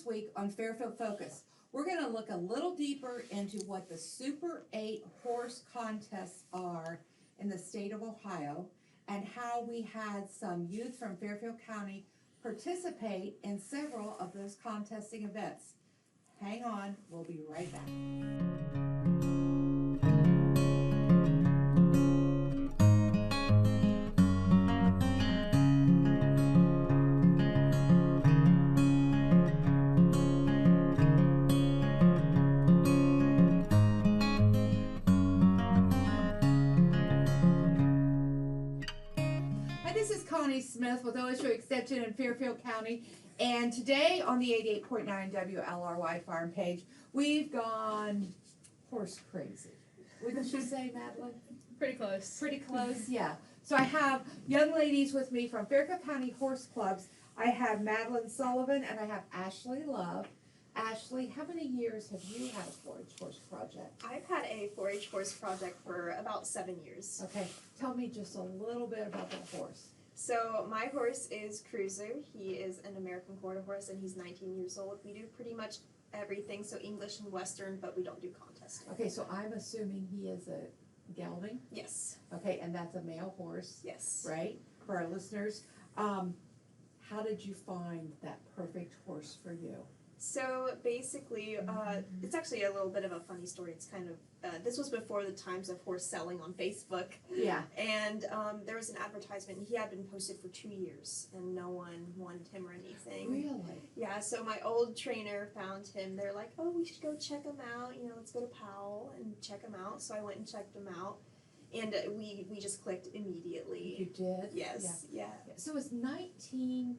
week on Fairfield Focus. We're going to look a little deeper into what the Super 8 horse contests are in the state of Ohio and how we had some youth from Fairfield County participate in several of those contesting events. Hang on, we'll be right back. Connie Smith with OSU Extension in Fairfield County, and today on the 88.9 WLRY farm page, we've gone horse crazy. Wouldn't you say, Madalyn? Pretty close. Pretty close, yeah. So I have young ladies with me from Fairfield County Horse Clubs. I have Madalyn Sullivan and I have Ashley Love. Ashley, how many years have you had a 4-H horse project? I've had a 4-H horse project for about 7 years. Okay, tell me just a little bit about that horse. So my horse is Cruiser. He is an American quarter horse and he's 19 years old. We do pretty much everything, so English and Western, but we don't do contesting. Okay, so I'm assuming he is a gelding? Yes. Okay, and that's a male horse? Yes. Right? For our listeners. How did you find that perfect horse for you? So basically, it's actually a little bit of a funny story. It's kind of, this was before the times of horse selling on Facebook. Yeah. And there was an advertisement, and he had been posted for 2 years, and no one wanted him or anything. Really? Yeah, so my old trainer found him. They're like, oh, we should go check him out. You know, let's go to Powell and check him out. So I went and checked him out, and we just clicked immediately. You did? Yes, yeah. So is 19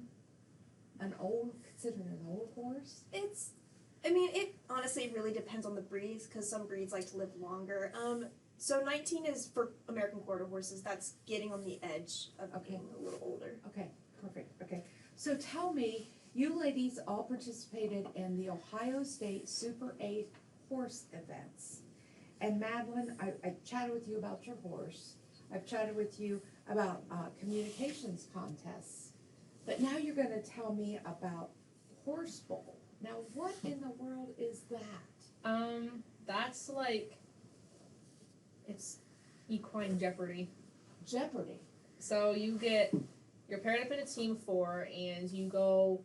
considered an old horse? It honestly really depends on the breeds, because some breeds like to live longer. So 19 is for American quarter horses. That's getting on the edge of being a little older. Okay, perfect. Okay, so tell me, you ladies all participated in the Ohio State Super 8 horse events. And Madalyn, I chatted with you about your horse. I've chatted with you about communications contests. But now you're going to tell me about Horse Bowl. Now, what in the world is that? That's like, it's Equine Jeopardy. Jeopardy? So you're paired up in a team of 4, and you go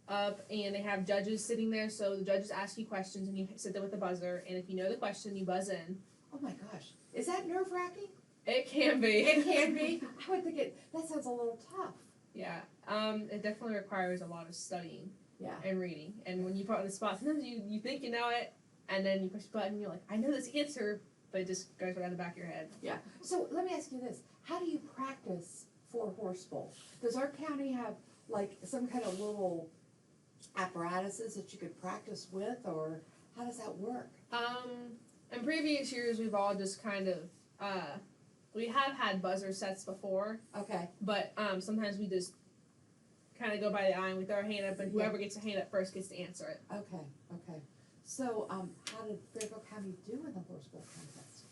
up, and they have judges sitting there, so the judges ask you questions, and you sit there with the buzzer, and if you know the question, you buzz in. Oh my gosh. Is that nerve-wracking? It can be. It can be? I would think that sounds a little tough. Yeah, it definitely requires a lot of studying and reading. And when you put on the spot, sometimes you think you know it, and then you push the button and you're like, I know this answer, but it just goes right out the back of your head. Yeah. So let me ask you this. How do you practice for Horse Bowl? Does our county have like some kind of little apparatuses that you could practice with, or how does that work? In previous years, we've all just kind of, we have had buzzer sets before. Okay. But sometimes we just kind of go by the eye and we throw our hand up, and whoever gets a hand up first gets to answer it. Okay. So how did Fairfield County do in the Horse Bowl contest?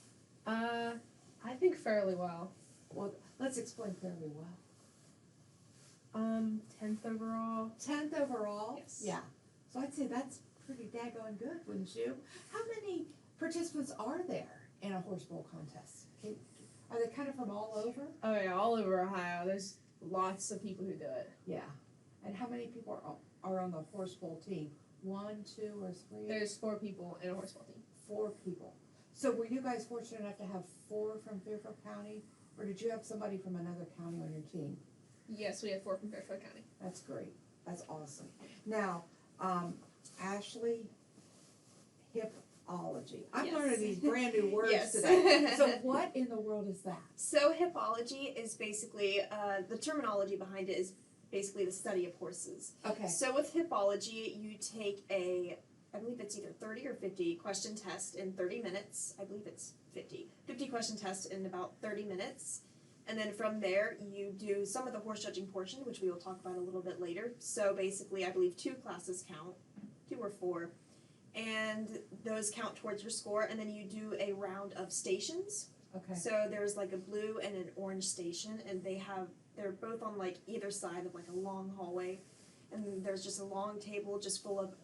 I think fairly well. Well, let's explain fairly well. 10th overall. 10th overall? Yes. Yeah. So I'd say that's pretty daggone good, wouldn't you? How many participants are there in a Horse Bowl contest? Are they kind of from all over? Oh yeah, all over Ohio. There's lots of people who do it. Yeah. And how many people are on the Horse Bowl team? 1, 2, or 3? There's 4 people in a Horse Bowl team. 4 people. So were you guys fortunate enough to have 4 from Fairfield County, or did you have somebody from another county on your team? Yes, we had 4 from Fairfield County. That's great. That's awesome. Now, Ashley, hippology. I'm learning these brand new words today. So what in the world is that? So hippology is basically, the terminology behind it is basically the study of horses. Okay. So with hippology, you take I believe it's either 30 or 50 question test in 30 minutes. I believe it's 50. 50 question test in about 30 minutes. And then from there, you do some of the horse judging portion, which we will talk about a little bit later. So basically, I believe 2 classes count, 2 or 4. And those count towards your score. And then you do a round of stations. Okay. So there's like a blue and an orange station, and they're both on like either side of like a long hallway. and there's just a long table just full of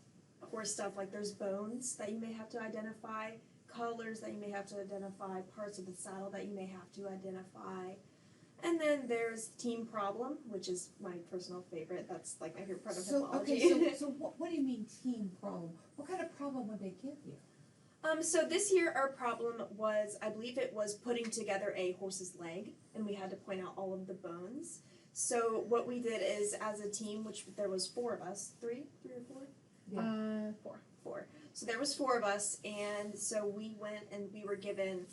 horse stuff, like there's bones that you may have to identify, colors that you may have to identify, parts of the saddle that you may have to identify. And then there's team problem, which is my personal favorite. That's like my favorite part of hippology. So what do you mean team problem? What kind of problem would they give you? So this year our problem was, I believe it was putting together a horse's leg, and we had to point out all of the bones. So what we did is, as a team, which there was 4 of us, three or four? Yeah. Four. So there was 4 of us, and so we went and we were given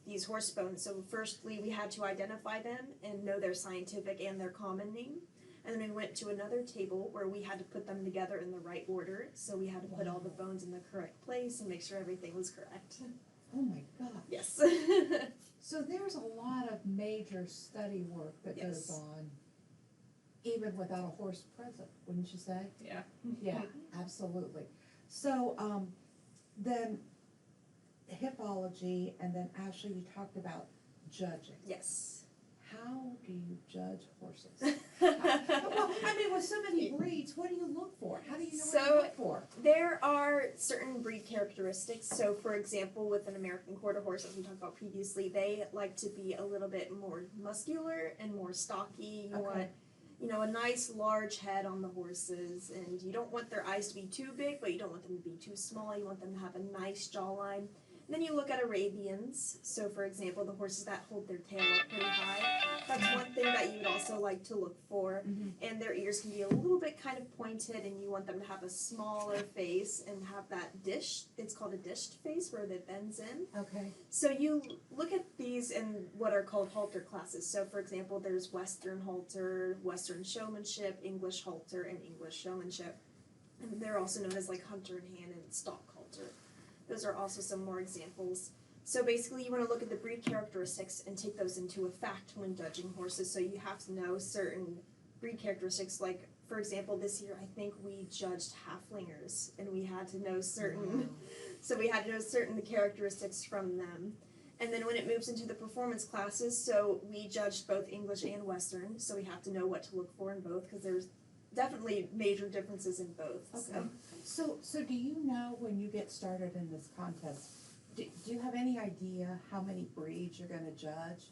these horse bones. So firstly, we had to identify them and know their scientific and their common name. And then we went to another table where we had to put them together in the right order. So we had to put all the bones in the correct place and make sure everything was correct. Oh my God. Yes. So there's a lot of major study work that goes on, even without a horse present, wouldn't you say? Yeah. Yeah, absolutely. So then hippology, and then Ashley, you talked about judging. Yes. How do you judge horses? Well, I mean, with so many breeds, what do you look for? How do you know what to look for? There are certain breed characteristics. So, for example, with an American quarter horse, as we talked about previously, they like to be a little bit more muscular and more stocky. You want, a nice large head on the horses, and you don't want their eyes to be too big, but you don't want them to be too small. You want them to have a nice jawline. And then you look at Arabians. So, for example, the horses that hold their tail up pretty high. That's one thing that you would also like to look for. Mm-hmm. And their ears can be a little bit kind of pointed, and you want them to have a smaller face and have that dish. It's called a dished face, where it bends in. Okay. So you look at these in what are called halter classes. So, for example, there's Western halter, Western showmanship, English halter, and English showmanship. And they're also known as like hunter in hand and stock halter. Those are also some more examples. So basically you want to look at the breed characteristics and take those into effect when judging horses. So you have to know certain breed characteristics. Like, for example, this year I think we judged halflingers, and we had to know certain, so we had to know certain characteristics from them. And then when it moves into the performance classes, so we judged both English and Western, so we have to know what to look for in both, because there's definitely major differences in both. Okay. So do you know when you get started in this contest, do you have any idea how many breeds you're going to judge?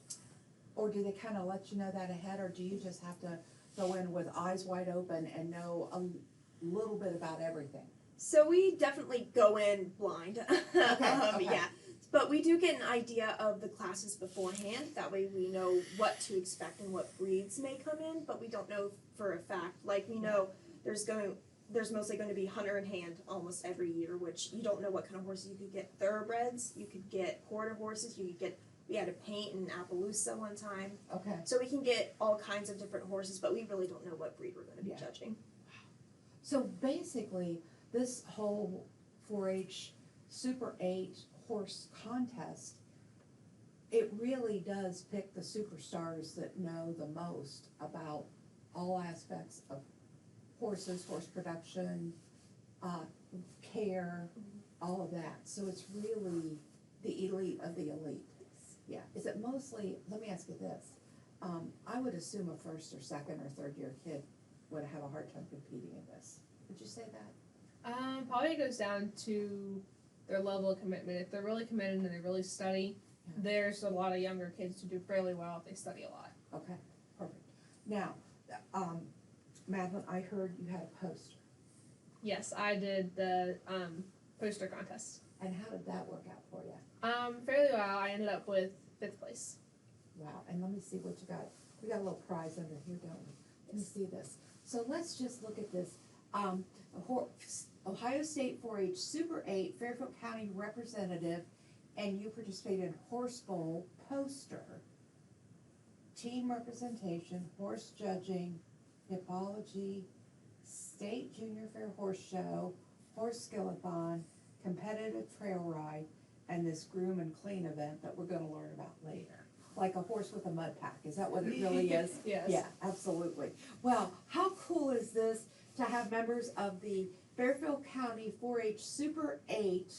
Or do they kind of let you know that ahead, or do you just have to go in with eyes wide open and know a little bit about everything? So we definitely go in blind. Okay. Yeah. But we do get an idea of the classes beforehand. That way we know what to expect and what breeds may come in, but we don't know for a fact. Like, we know there's mostly going to be hunter in hand almost every year, which you don't know what kind of horses. You could get thoroughbreds, you could get quarter horses, we had a paint in Appaloosa one time. Okay. So we can get all kinds of different horses, but we really don't know what breed we're going to be judging. So basically, this whole 4-H Super 8 horse contest, it really does pick the superstars that know the most about all aspects of horses, horse production, care, all of that. So it's really the elite of the elite. Yeah. Is it mostly, let me ask you this, I would assume a first or second or third year kid would have a hard time competing in this. Would you say that? Probably goes down to their level of commitment. If they're really committed and they really study, there's a lot of younger kids who do fairly well if they study a lot. Okay, perfect. Now, Madalyn, I heard you had a poster. Yes, I did the poster contest. And how did that work out for you? Fairly well. I ended up with 5th place. Wow, and let me see what you got. We got a little prize under here, don't we? Let me see this. So let's just look at this. Ohio State 4-H Super 8 Fairfield County representative, and you participated in Horse Bowl poster, team representation, horse judging, hippology, state junior fair horse show, horse skillathon, competitive trail ride, and this groom and clean event that we're going to learn about later. Like a horse with a mud pack. Is that what it really is? Yes. Yeah, absolutely. Well, how cool is this to have members of the Fairfield County 4-H Super 8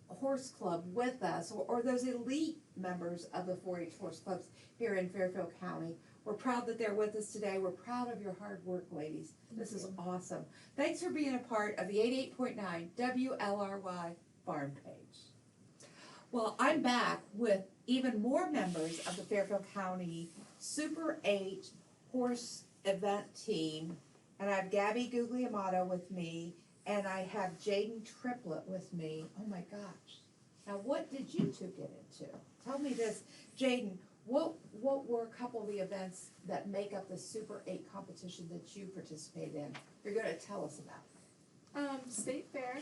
horse club with us, or those elite members of the 4-H horse clubs here in Fairfield County. We're proud that they're with us today. We're proud of your hard work, ladies. This is awesome. Thanks for being a part of the 88.9 WLRY Farm Page. Well, I'm back with even more members of the Fairfield County Super 8 horse event team. And I have Gabby Gugliemotto with me, and I have Jaden Triplett with me. Oh my gosh. Now, what did you two get into? Tell me this. Jaden, what were a couple of the events that make up the Super 8 competition that you participate in? You're going to tell us about. State Fair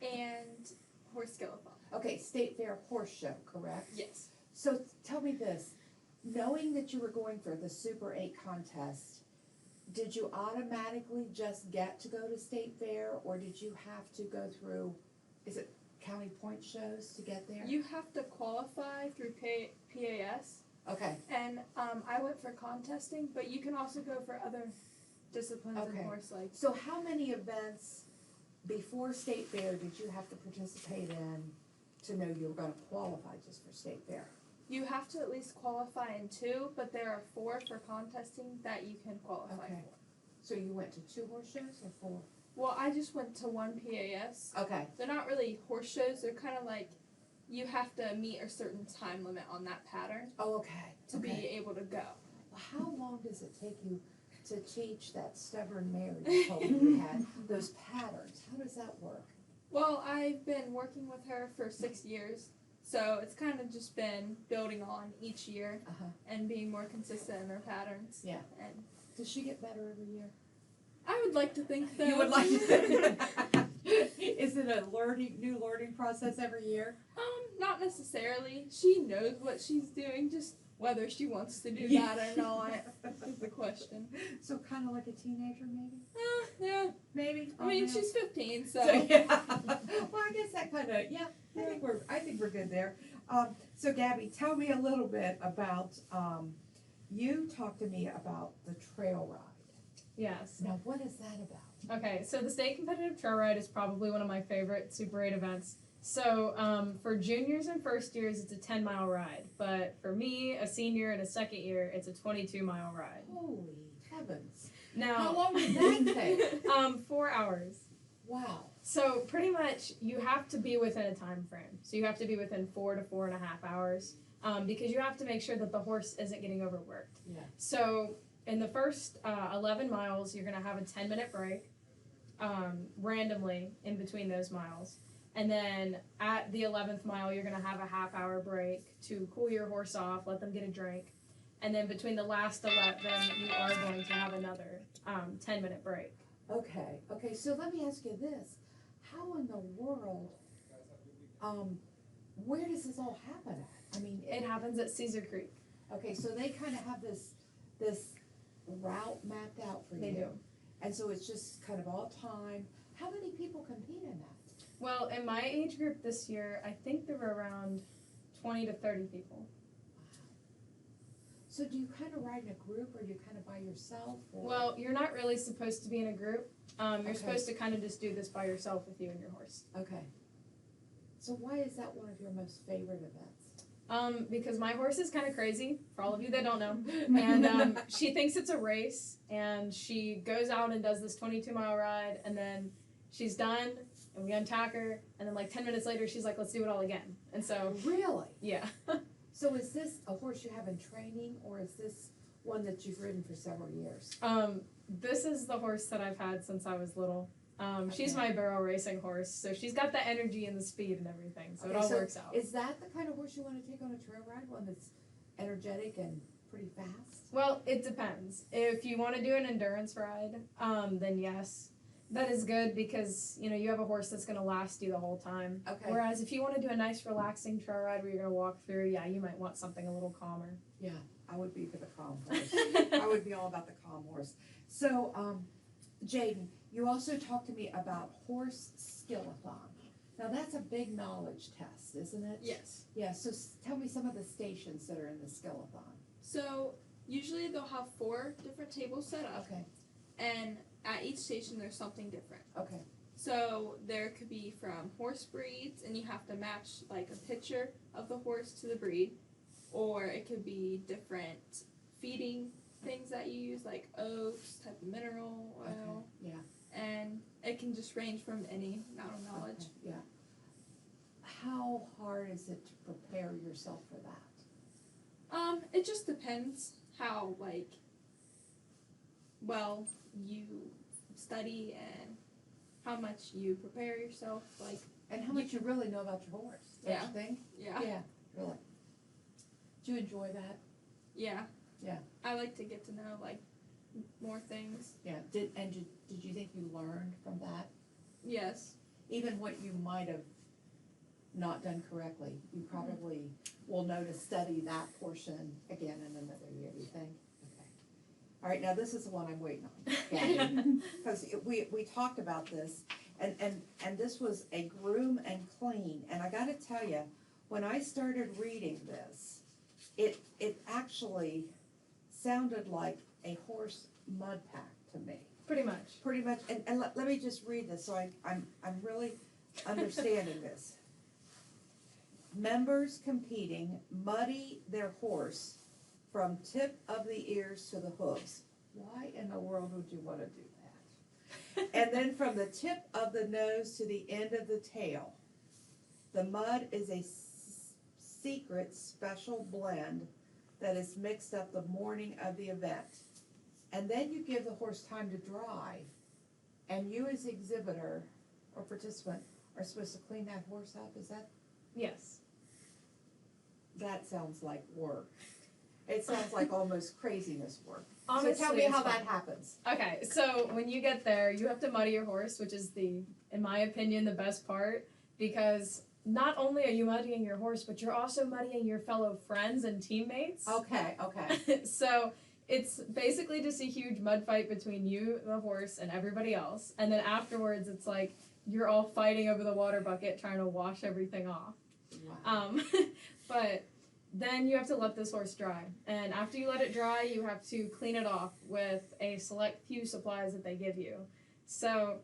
and Horse Skillathon. Okay, State Fair Horse Show, correct? Yes. So tell me this. Knowing that you were going for the Super 8 contest, did you automatically just get to go to State Fair, or did you have to go through, is it county point shows to get there? You have to qualify through PAS, Okay, and I went for contesting, but you can also go for other disciplines Okay. in horse, like so how many events before State Fair did you have to participate in to know you were going to qualify just for State Fair? you have to at least qualify in 2, but there are 4 for contesting that you can qualify Okay. for. So you went to 2 horse shows or 4? Well, I just went to 1 PAS. Okay, They're not really horse shows, they're kind of like you have to meet a certain time limit on that pattern oh, okay. to be able to go. Well, how long does it take you to teach that stubborn Mary you told me you had, those patterns? How does that work? Well, I've been working with her for 6 years, so it's kind of just been building on each year Uh-huh. and being more consistent in her patterns. Yeah. And Does she get better every year? I would like to think that. You would like to. Is it a new learning process every year? Not necessarily. She knows what she's doing, just whether she wants to do Yeah. that or not is the question. So kind of like a teenager, maybe? Yeah. Maybe. I mean, no. she's 15, so. So, yeah. Well, I guess that kind of, yeah. I think we're good there. So Gabby, tell me a little bit about. You talked to me about the trail ride. Yes. Now, what is that about? Okay, so the state competitive trail ride is probably one of my favorite Super 8 events. So for juniors and first years, it's a 10-mile ride. But for me, a senior and a second year, it's a 22-mile ride. Holy heavens! Now, How long did that take? 4 hours. Wow. So pretty much you have to be within a time frame. So you have to be within 4 to 4.5 hours because you have to make sure that the horse isn't getting overworked. Yeah. So in the first 11 miles, you're going to have a 10-minute break randomly in between those miles. And then at the 11th mile, you're going to have a half-hour break to cool your horse off, let them get a drink. And then between the last 11, you are going to have another 10-minute break. Okay, so let me ask you this. How in the world, where does this all happen at? I mean, It happens at Cedar Creek. okay, so they kind of have this route mapped out for you. They do. And so it's just kind of all time. How many people compete in that? Well, in my age group this year, I think there were around 20 to 30 people. So do you kind of ride in a group, or you kind of by yourself? Or? Well, you're not really supposed to be in a group. You're Okay. supposed to kind of just do this by yourself with you and your horse. Okay. So why is that one of your most favorite events? Because my horse is kind of crazy, for all of you that don't know. And she thinks it's a race, and she goes out and does this 22-mile ride, and then she's done, and we untack her, and then like 10 minutes later, she's like, let's do it all again. And so, Really? yeah. So is this a horse you have in training, or is this one that you've ridden for several years? This is the horse that I've had since I was little. She's Okay. my barrel racing horse, so she's got the energy and the speed and everything, so it Okay, all works out. Is that the kind of horse you want to take on a trail ride? One that's energetic and pretty fast? Well, it depends. If you want to do an endurance ride, then yes, that is good because you have a horse that's going to last you the whole time. Okay. Whereas if you want to do a nice relaxing trail ride where you're going to walk through, yeah, you might want something a little calmer. Yeah, I would be for the calm horse. I would be all about the calm horse. So, Jaden, you also talked to me about horse skillathon. Now that's a big knowledge test, isn't it? Yes. Yeah, so tell me some of the stations that are in the skillathon. So usually they'll have 4 different tables set up, Okay, and at each station there's something different. okay, So there could be from horse breeds, and you have to match like a picture of the horse to the breed, or it could be different feeding things that you use, like oats, type of mineral oil, Okay, yeah. and it can just range from any amount of knowledge. Okay, yeah. How hard is it to prepare yourself for that? It just depends how, like, well you study and how much you prepare yourself, like, And how much you really know about your horse, don't Yeah. you think? yeah. Yeah, really. Do you enjoy that? Yeah. Yeah. I like to get to know, like, more things. Yeah. Did you think you learned from that? Yes. Even what you might have not done correctly, you probably will know to study that portion again in another year, you think? Okay. All right, now this is the one I'm waiting on, Gabby. Because we talked about this, and this was a groom and clean, and I gotta tell you, when I started reading this, it actually sounded like a horse mud pack to me. Pretty much. Pretty much, and let me just read this so I'm really understanding this. Members competing muddy their horse from tip of the ears to the hooves. Why in the world would you want to do that? And then from the tip of the nose to the end of the tail. The mud is a secret special blend that is mixed up the morning of the event. And then you give the horse time to dry, and you as exhibitor or participant are supposed to clean that horse up. Is that? Yes. That sounds like work. It sounds like almost craziness work. Honestly, So tell me it's how fun. that happens. Okay, so when you get there, you have to muddy your horse, which is in my opinion, the best part, because not only are you muddying your horse, but you're also muddying your fellow friends and teammates. Okay, okay. So it's basically just a huge mud fight between you, the horse, and everybody else. And then afterwards, it's like you're all fighting over the water bucket trying to wash everything off. Wow. But then you have to let this horse dry. And after you let it dry, you have to clean it off with a select few supplies that they give you. So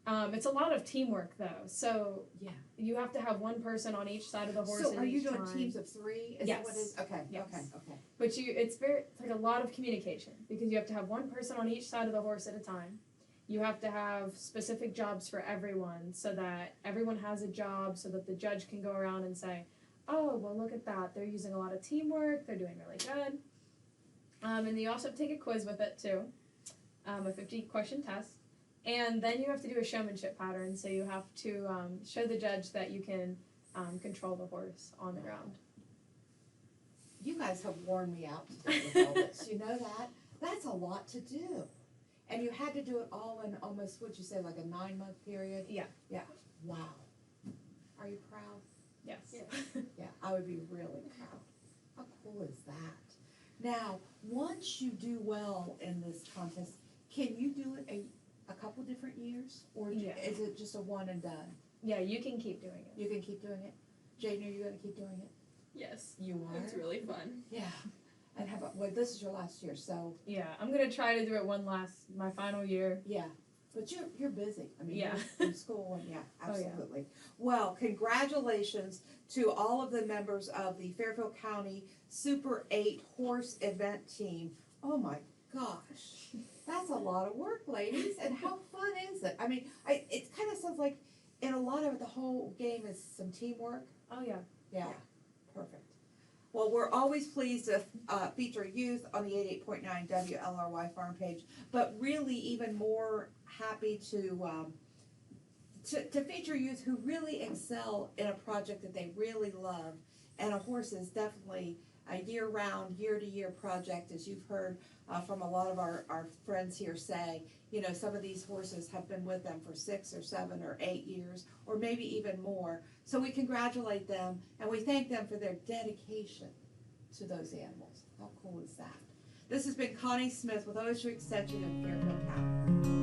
it's a lot of teamwork, though. So Yeah. you have to have one person on each side of the horse. So at are you each doing time. teams of 3? Is Yes. that what it is? Okay, Yes. okay. But it's like a lot of communication because you have to have one person on each side of the horse at a time. You have to have specific jobs for everyone so that everyone has a job so that the judge can go around and say, oh, well, look at that. They're using a lot of teamwork. They're doing really good. And you also have to take a quiz with it, too, a 50-question test. And then you have to do a showmanship pattern. So you have to show the judge that you can control the horse on the ground. You guys have worn me out today with all this. You know that? That's a lot to do. And you had to do it all in almost, what'd you say, like a 9-month period? Yeah. Yeah. Wow. Are you proud? Yes. Yeah, I would be really proud. How cool is that? Now, once you do well in this contest, can you do it a couple different years? Or Yeah. is it just a one and done? Yeah, you can keep doing it. You can keep doing it? Jaden, are you gonna keep doing it? Yes. You are? It's really fun. Yeah. And how about, well, this is your last year, so, Yeah, I'm going to try to do it my final year. yeah. But you're busy. I mean, Yeah. you're in school and yeah, Oh, yeah. absolutely. Well, congratulations to all of the members of the Fairfield County Super 8 horse event team. Oh my gosh. That's a lot of work, ladies. And how fun is it? I mean, it kind of sounds like in a lot of it, the whole game is some teamwork. Oh, yeah. Yeah, perfect. Well, we're always pleased to feature youth on the 88.9 WLRY farm page, but really even more happy to feature youth who really excel in a project that they really love. And a horse is definitely a year-round, year-to-year project, as you've heard from a lot of our friends here say. You know, some of these horses have been with them for 6 or 7 or 8 years, or maybe even more. So we congratulate them, and we thank them for their dedication to those animals. How cool is that? This has been Connie Smith with OSU Extension in Fairfield County.